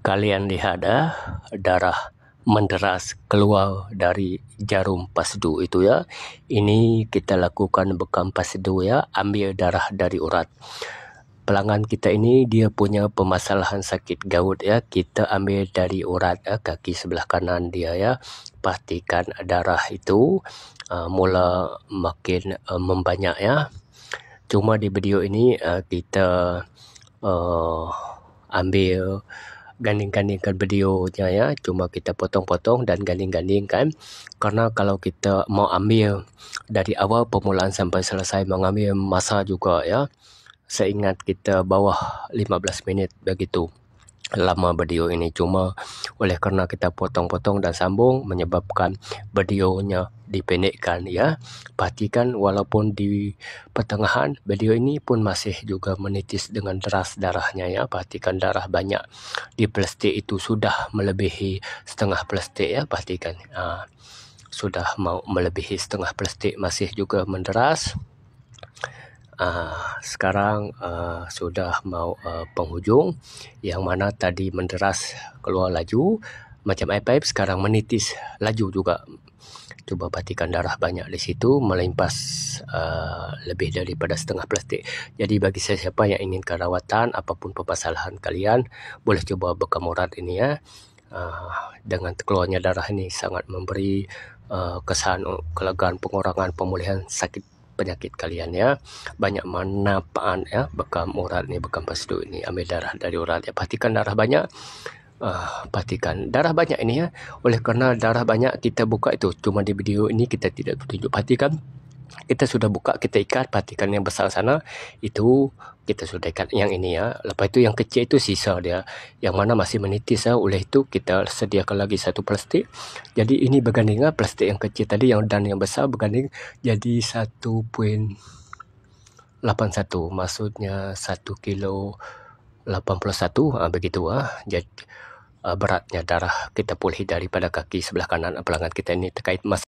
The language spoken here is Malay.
Kalian lihat darah menderas keluar dari jarum pasdu itu ya. Ini kita lakukan bekam pasdu ya, ambil darah dari urat. Pelanggan kita ini dia punya permasalahan sakit gout ya. Kita ambil dari urat kaki sebelah kanan dia ya. Pastikan darah itu mula makin membanyak ya. Cuma di video ini kita ambil ganding-gandingkan videonya ya, cuma kita potong-potong dan ganding-gandingkan, karena kalau kita mau ambil dari awal permulaan sampai selesai mengambil masa juga ya. Saya ingat kita bawah 15 minit begitu lama video ini, cuma oleh kerana kita potong-potong dan sambung menyebabkan videonya dipendekkan ya. Perhatikan walaupun di pertengahan video ini pun masih juga menitis dengan deras darahnya ya. Perhatikan darah banyak di plastik itu sudah melebihi setengah plastik ya. Perhatikan sudah mau melebihi setengah plastik, masih juga menderas. Sekarang sudah mau penghujung, yang mana tadi menderas keluar laju macam air pipe, sekarang menitis laju juga. Coba perhatikan darah banyak di situ, melimpas lebih daripada setengah plastik. Jadi bagi siapa yang inginkan rawatan apapun permasalahan kalian, boleh coba bekam urat ini ya. Dengan keluarnya darah ini sangat memberi kesan kelegaan, pengurangan, pemulihan sakit penyakit kalian ya. Banyak manfaat ya bekam urat ni, bekam pasdu ini, ambil darah dari urat ya. Perhatikan darah banyak, perhatikan darah banyak ini ya. Oleh kerana darah banyak kita buka itu, cuma di video ini kita tidak tunjuk. Perhatikan kita sudah buka, kita ikat. Perhatikan yang besar sana itu kita sudah ikat, yang ini ya. Lepas itu yang kecil itu sisa dia, yang mana masih menitis ya. Oleh itu kita sediakan lagi satu plastik. Jadi ini berganding plastik yang kecil tadi dan yang besar berganding jadi 1.81, maksudnya 1 kilo 81 begitu jadi beratnya darah kita pulih daripada kaki sebelah kanan pelanggan kita ini terkait masalah